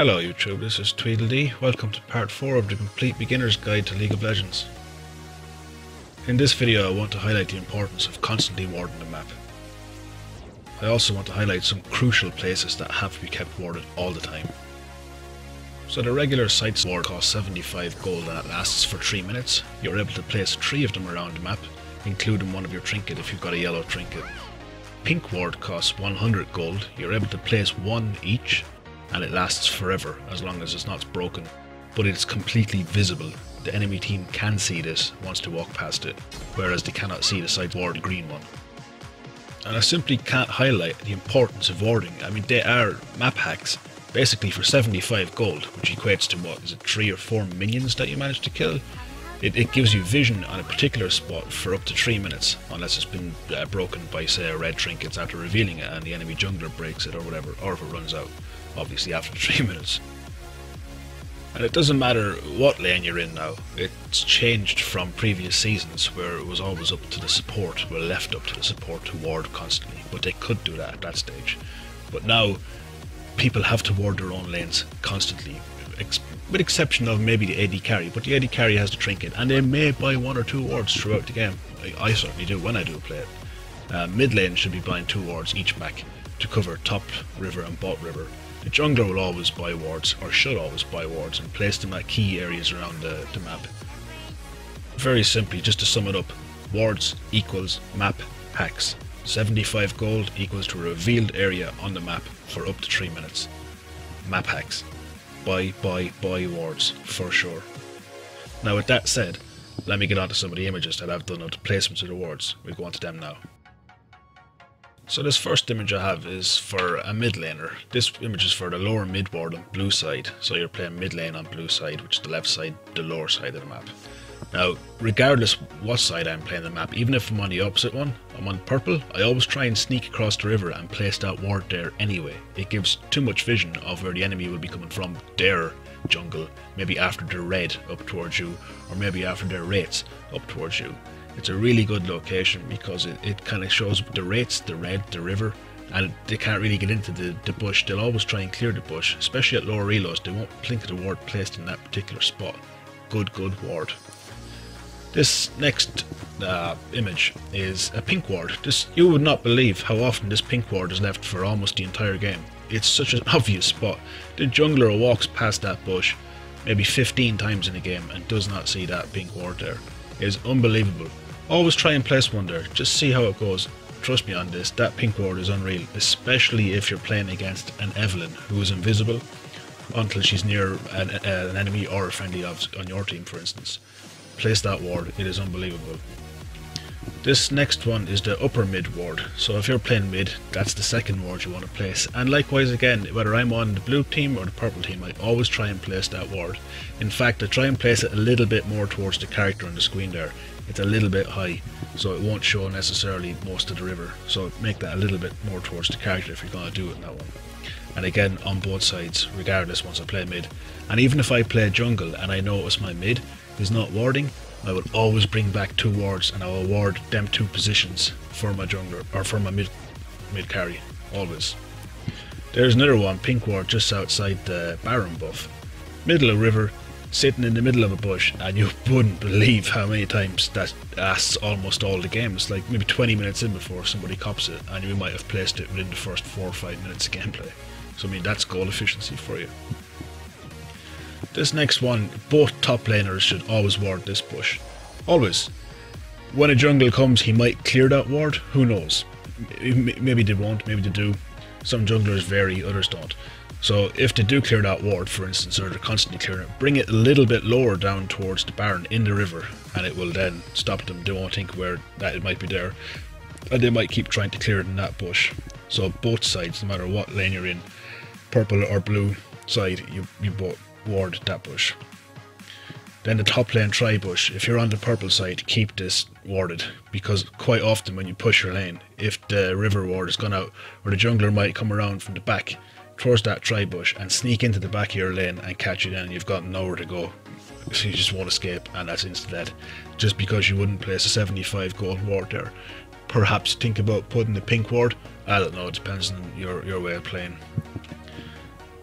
Hello YouTube, this is Tweedledee. Welcome to part 4 of the Complete Beginner's Guide to League of Legends. In this video I want to highlight the importance of constantly warding the map. I also want to highlight some crucial places that have to be kept warded all the time. So the regular sites ward costs 75 gold and it lasts for 3 minutes. You're able to place 3 of them around the map, including one of your trinket if you've got a yellow trinket. Pink ward costs 100 gold, you're able to place 1 each, and it lasts forever as long as it's not broken, but it's completely visible. The enemy team can see this once they walk past it, whereas they cannot see the side ward green one. And I simply can't highlight the importance of warding. I mean, they are map hacks, basically for 75 gold, which equates to what, is it 3 or 4 minions that you manage to kill? It gives you vision on a particular spot for up to 3 minutes, unless it's been broken by, say, a red trinkets after revealing it and the enemy jungler breaks it or whatever, or if it runs out, obviously after 3 minutes. And it doesn't matter what lane you're in now, it's changed from previous seasons where it was always up to the support, well, left up to the support to ward constantly, but they could do that at that stage. But now, people have to ward their own lanes constantly, with exception of maybe the AD carry, but the AD carry has the trinket, and they may buy 1 or 2 wards throughout the game. I certainly do when I do play it. Mid lane should be buying 2 wards each back to cover top river and bot river. The jungler will always buy wards, or should always buy wards, and place them at key areas around the map. Very simply, just to sum it up, wards equals map hacks. 75 gold equals to a revealed area on the map for up to 3 minutes. Map hacks. Buy wards, for sure. Now with that said, let me get on to some of the images that I've done of the placements of the wards. We'll go on to them now. So this first image I have is for a mid laner. This image is for the lower mid ward on blue side. So you're playing mid lane on blue side, which is the left side, the lower side of the map. Now, regardless what side I'm playing the map, even if I'm on the opposite one, I'm on purple, I always try and sneak across the river and place that ward there anyway. It gives too much vision of where the enemy will be coming from their jungle, maybe after they're red up towards you, or maybe after their wraiths up towards you. It's a really good location because it kind of shows the wraiths, the red, the river, and they can't really get into the bush. They'll always try and clear the bush, especially at lower reloads. They won't blink at the ward placed in that particular spot. Good ward. This next image is a pink ward. You would not believe how often this pink ward is left for almost the entire game. It's such an obvious spot. The jungler walks past that bush maybe 15 times in a game and does not see that pink ward there. It is unbelievable. Always try and place one there, just see how it goes. Trust me on this, that pink ward is unreal, especially if you're playing against an Evelyn who is invisible until she's near an enemy or a friendly on your team, for instance. Place that ward, it is unbelievable. This next one is the upper mid ward, so if you're playing mid, that's the second ward you want to place. And likewise again, whether I'm on the blue team or the purple team, I always try and place that ward. In fact, I try and place it a little bit more towards the character on the screen there. It's a little bit high, so it won't show necessarily most of the river, so make that a little bit more towards the character if you're going to do it in that one. And again, on both sides, regardless, once I play mid. And even if I play jungle and I notice my mid is not warding, I will always bring back 2 wards and I will ward them 2 positions for my jungler, or for my mid carry, always. There's another one, pink ward just outside the Baron buff. Middle of river, sitting in the middle of a bush, and you wouldn't believe how many times that lasts almost all the games, like maybe 20 minutes in before somebody cops it, and you might have placed it within the first 4 or 5 minutes of gameplay. So I mean, that's goal efficiency for you. This next one, both top laners should always ward this bush. Always. When a jungle comes, he might clear that ward, who knows. Maybe they won't, maybe they do. Some junglers vary, others don't. So if they do clear that ward, for instance, or they're constantly clearing it, bring it a little bit lower down towards the Baron in the river, and it will then stop them. They won't think where that it might be there, and they might keep trying to clear it in that bush. So both sides, no matter what lane you're in, purple or blue side, you both ward that bush. Then the top lane try bush, if you're on the purple side, keep this warded, because quite often when you push your lane, if the river ward has gone out, or the jungler might come around from the back towards that try bush and sneak into the back of your lane and catch you, then and you've got nowhere to go, so you just won't escape, and that's insta dead, just because you wouldn't place a 75 gold ward there. Perhaps think about putting the pink ward, I don't know, it depends on your way of playing.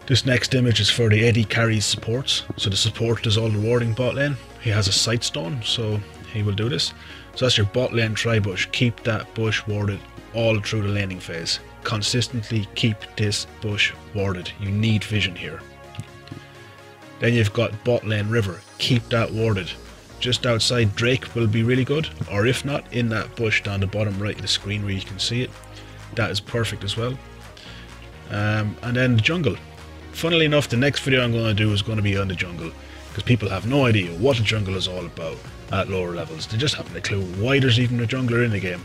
This next image is for the AD carries supports. So the support does all the warding bot lane. He has a sight stone, so he will do this. So that's your bot lane tri-bush. Keep that bush warded all through the laning phase. Consistently keep this bush warded. You need vision here. Then you've got bot lane river. Keep that warded. Just outside Drake will be really good, or if not, in that bush down the bottom right of the screen where you can see it. That is perfect as well. And then the jungle. Funnily enough, the next video I'm going to do is going to be on the jungle, because people have no idea what the jungle is all about at lower levels. They just haven't a clue why there's even a jungler in the game.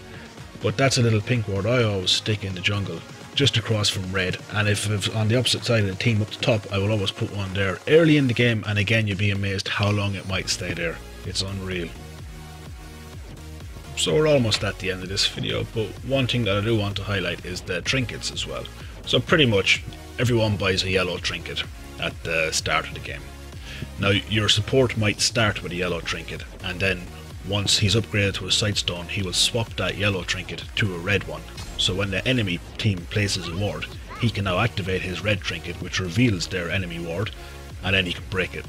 But that's a little pink ward I always stick in the jungle, just across from red, and if it's on the opposite side of the team up the top, I will always put one there early in the game, and again you'd be amazed how long it might stay there. It's unreal. So we're almost at the end of this video, but one thing that I do want to highlight is the trinkets as well. So pretty much everyone buys a yellow trinket at the start of the game. Now your support might start with a yellow trinket, and then once he's upgraded to a sightstone, he will swap that yellow trinket to a red one. So when the enemy team places a ward, he can now activate his red trinket, which reveals their enemy ward, and then he can break it.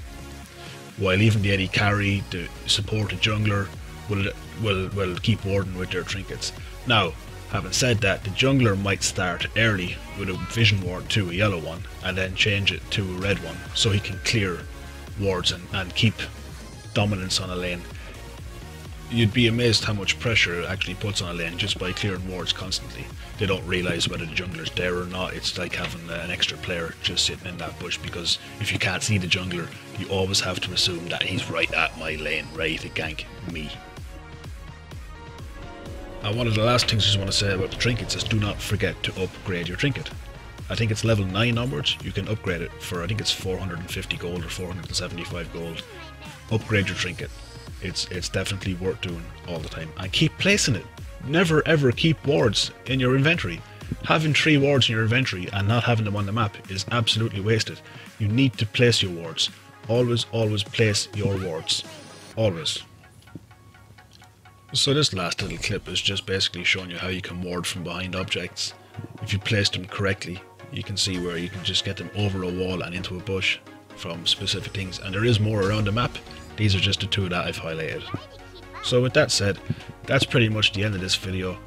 While even the AD carry, the supported jungler will keep warding with their trinkets. Now, having said that, the jungler might start early with a vision ward to a yellow one, and then change it to a red one, so he can clear wards and keep dominance on a lane. You'd be amazed how much pressure it actually puts on a lane just by clearing wards constantly. They don't realise whether the jungler's there or not. It's like having an extra player just sitting in that bush, because if you can't see the jungler, you always have to assume that he's right at my lane, ready to gank me. And one of the last things I just want to say about the trinkets is do not forget to upgrade your trinket. I think it's level 9 onwards, you can upgrade it for, I think it's 450 gold or 475 gold. Upgrade your trinket. It's definitely worth doing all the time, and keep placing it. Never ever keep wards in your inventory. Having 3 wards in your inventory and not having them on the map is absolutely wasted. You need to place your wards. Always place your wards. Always. So this last little clip is just basically showing you how you can ward from behind objects. If you place them correctly, you can see where you can just get them over a wall and into a bush from specific things, and there is more around the map. These are just the 2 that I've highlighted. So with that said, that's pretty much the end of this video.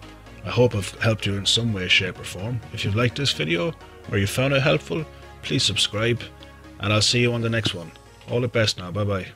I hope I've helped you in some way, shape or form. If you've liked this video or you found it helpful, please subscribe, and I'll see you on the next one. All the best now, bye bye.